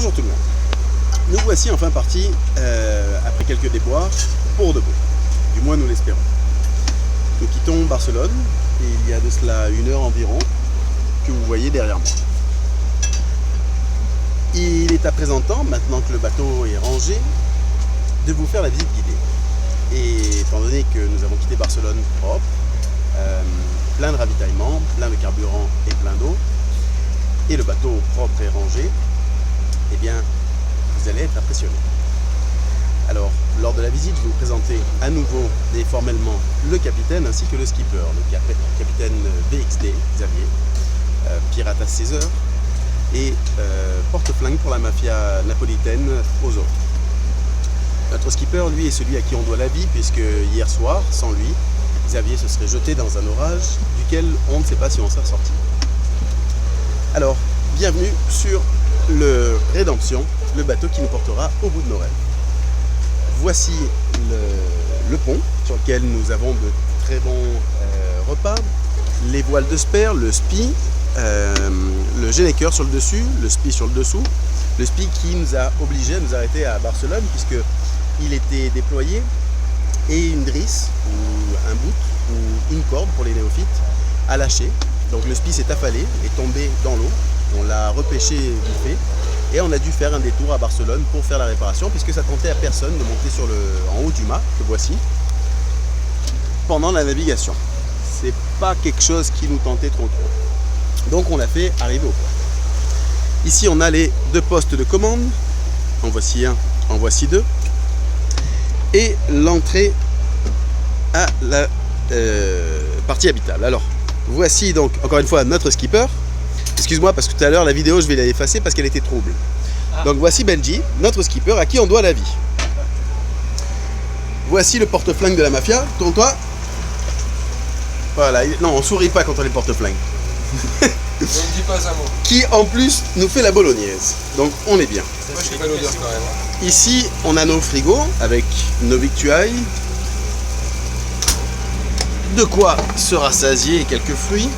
Bonjour tout le monde. Nous voici enfin partis, après quelques déboires, pour de bon. Du moins nous l'espérons. Nous quittons Barcelone, et il y a de cela 1 heure environ, que vous voyez derrière moi. Il est à présent temps, maintenant que le bateau est rangé, de vous faire la visite guidée. Et étant donné que nous avons quitté Barcelone propre, plein de ravitaillement, plein de carburant et plein d'eau, et le bateau propre et rangé, eh bien, vous allez être impressionné. Alors, lors de la visite, je vais vous présenter à nouveau et formellement le capitaine ainsi que le skipper, le capitaine VXD, Xavier, pirate à 16 heures et porte-flingue pour la mafia napolitaine aux autres. Notre skipper, lui, est celui à qui on doit la vie, puisque hier soir, sans lui, Xavier se serait jeté dans un orage duquel on ne sait pas si on s'est ressorti. Alors, bienvenue sur le Rédemption, le bateau qui nous portera au bout de nos rêves. Voici le pont sur lequel nous avons de très bons repas, les voiles de spare, le spi, le Genneker sur le dessus, le spi sur le dessous, le spi qui nous a obligés à nous arrêter à Barcelone puisqu'il était déployé et une drisse ou un bout ou une corde pour les néophytes a lâché. Donc le spi s'est affalé, est tombé dans l'eau, on l'a repêché vite fait et on a dû faire un détour à Barcelone pour faire la réparation puisque ça tentait à personne de monter en haut du mât, que voici, pendant la navigation. C'est pas quelque chose qui nous tentait trop. Donc on l'a fait arriver au port. Ici on a les 2 postes de commande, en voici un, en voici 2, et l'entrée à la partie habitable. Alors voici donc encore une fois notre skipper. Excuse-moi parce que tout à l'heure la vidéo je vais l'effacer parce qu'elle était trouble. Donc voici Benji, notre skipper à qui on doit la vie. Voici le porte-flingue de la mafia, tourne-toi. Voilà, non on sourit pas quand on est porte-flingue. Ne me dis pas un mot. Qui en plus nous fait la bolognaise. Donc on est bien. Moi je fais pas l'odeur quand même. Ici on a nos frigos avec nos victuailles. De quoi se rassasier et quelques fruits.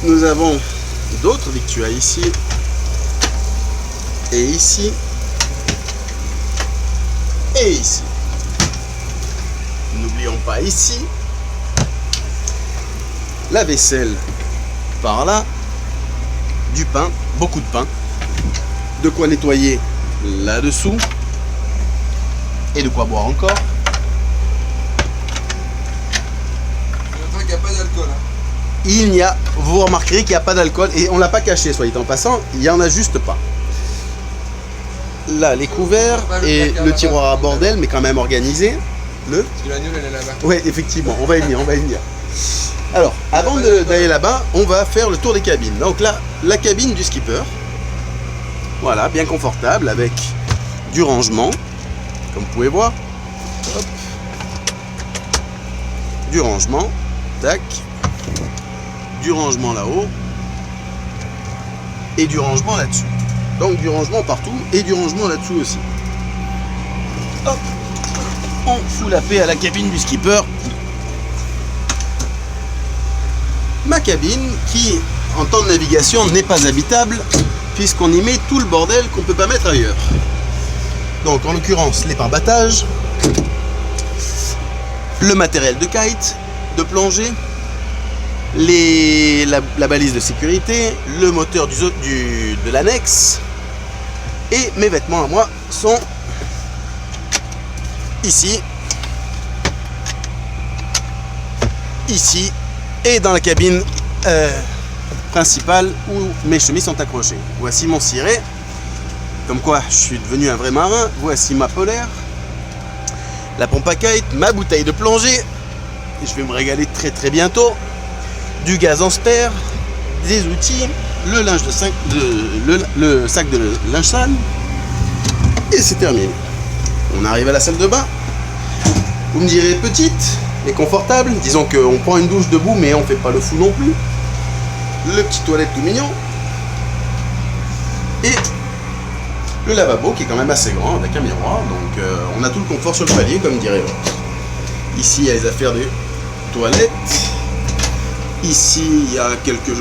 Nous avons d'autres victuailles ici et ici et ici. N'oublions pas ici la vaisselle par là, du pain, beaucoup de pain, de quoi nettoyer là-dessous et de quoi boire encore. Il n'y a pas d'alcool. Il n'y a, vous remarquerez qu'il n'y a pas d'alcool et on l'a pas caché, soit dit en passant, il n'y en a juste pas. Là, les couverts et le tiroir à bordel, mais quand même organisé. Le L'agneau, elle est là-bas. Oui, effectivement, on va y venir, on va y venir. Alors, avant d'aller là-bas, on va faire le tour des cabines. Donc là, la cabine du skipper. Voilà, bien confortable avec du rangement, comme vous pouvez voir. Hop. Du rangement, tac. Du rangement là-haut. Et du rangement là-dessus. Donc du rangement partout et du rangement là-dessous aussi. Hop. On fout la paix à la cabine du skipper. Ma cabine qui, en temps de navigation, n'est pas habitable puisqu'on y met tout le bordel qu'on ne peut pas mettre ailleurs. Donc en l'occurrence, les pare-battages, le matériel de kite, de plongée, la balise de sécurité, le moteur de l'annexe et mes vêtements à moi sont ici, ici et dans la cabine principale où mes chemises sont accrochées. Voici mon ciré, comme quoi je suis devenu un vrai marin. Voici ma polaire, la pompe à kite, ma bouteille de plongée, et je vais me régaler très très bientôt, du gaz en spare, des outils, le sac de linge sale, et c'est terminé. On arrive à la salle de bain. Vous me direz petite mais confortable. Disons qu'on prend une douche debout mais on fait pas le fou non plus. Le petit toilette tout mignon. Et le lavabo qui est quand même assez grand avec un miroir. Donc on a tout le confort sur le palier comme dirait l'autre. Ici il y a les affaires de toilette. Ici, il y a quelques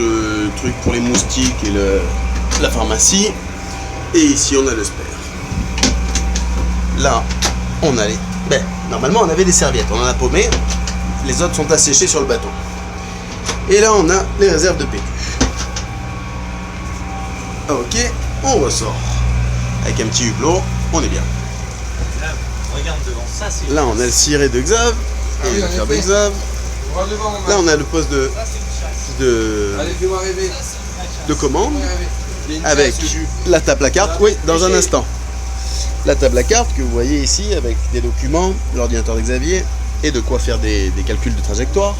trucs pour les moustiques et la pharmacie. Et ici, on a le spare. Là, on a les... Ben, normalement, on avait des serviettes. On en a paumé. Les autres sont asséchés sur le bateau. Et là, on a les réserves de PQ. Ok, on ressort. Avec un petit hublot, on est bien. Là, regarde devant ça, c'est. Là, on a le ciré de Xav. Ah Et oui, le en fer de effet. Xav. Droit devant, mon Là, mec. on a le poste Allez, fais-moi rêver. de commande. Fais-moi rêver. Il y a une Avec chasse, Jules. la table à carte. Oui, dans un instant. La table à carte que vous voyez ici avec des documents, l'ordinateur de Xavier et de quoi faire des calculs de trajectoire.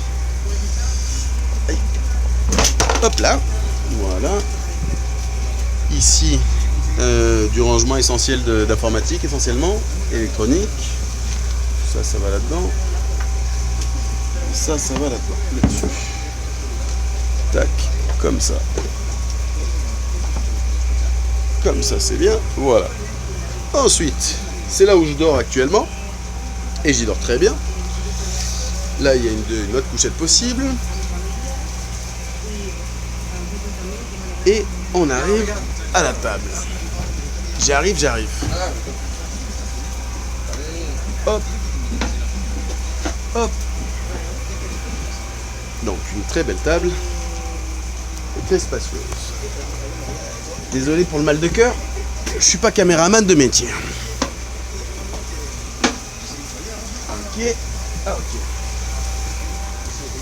Aïe. Hop là, voilà. Ici, du rangement essentiel d'informatique essentiellement, électronique. Ça va là-dedans. Ça va là-dedans, là-dessus. Tac, comme ça. Comme ça, c'est bien. Voilà. Ensuite, c'est là où je dors actuellement. Et j'y dors très bien. Là, il y a une autre couchette possible. Et on arrive à la table. J'arrive. Hop. Hop. Donc, une très belle table. Et très spacieuse. Désolé pour le mal de cœur. Je suis pas caméraman de métier. Ok. Ah, ok.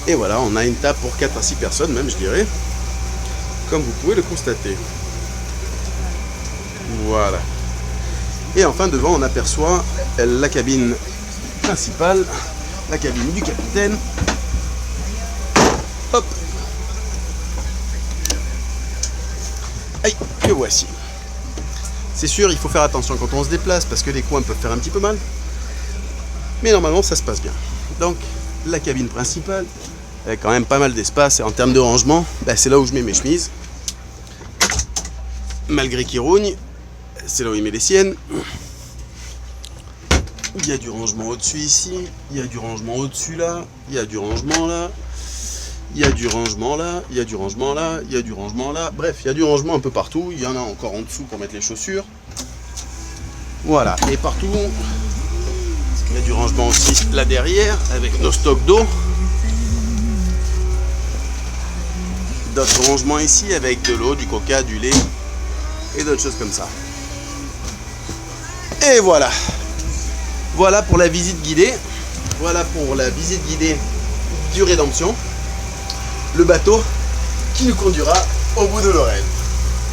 Et voilà, on a une table pour 4 à 6 personnes même, je dirais. Comme vous pouvez le constater. Voilà. Et enfin, devant, on aperçoit la cabine principale, la cabine du capitaine. Hop. Aïe, que voici. C'est sûr, il faut faire attention quand on se déplace parce que les coins peuvent faire un petit peu mal. Mais normalement, ça se passe bien. Donc, la cabine principale, avec quand même pas mal d'espace. Et en termes de rangement, ben, c'est là où je mets mes chemises. Malgré qu'il rogne, c'est là où il met les siennes. Il y a du rangement au-dessus ici. Il y a du rangement au-dessus là. Il y a du rangement là. Il y a du rangement là. Il y a du rangement là. Il y a du rangement là. Bref, il y a du rangement un peu partout. Il y en a encore en dessous pour mettre les chaussures. Voilà. Et partout, il y a du rangement aussi là derrière avec nos stocks d'eau. D'autres rangements ici avec de l'eau, du coca, du lait et d'autres choses comme ça. Et voilà. Voilà pour la visite guidée. Voilà pour la visite guidée du Rédemption. Le bateau qui nous conduira au bout de Lorraine.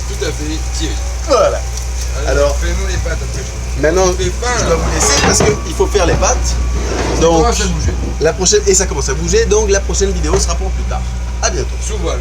Tout à fait, Thierry. Voilà. Allez, Alors, fais-nous les pattes après. maintenant, Les pains, je là. dois vous laisser parce qu'il faut faire les pattes. Ça Donc, commence à bouger. la prochaine, et ça commence à bouger, donc la prochaine vidéo sera pour plus tard. À bientôt. Sous voile.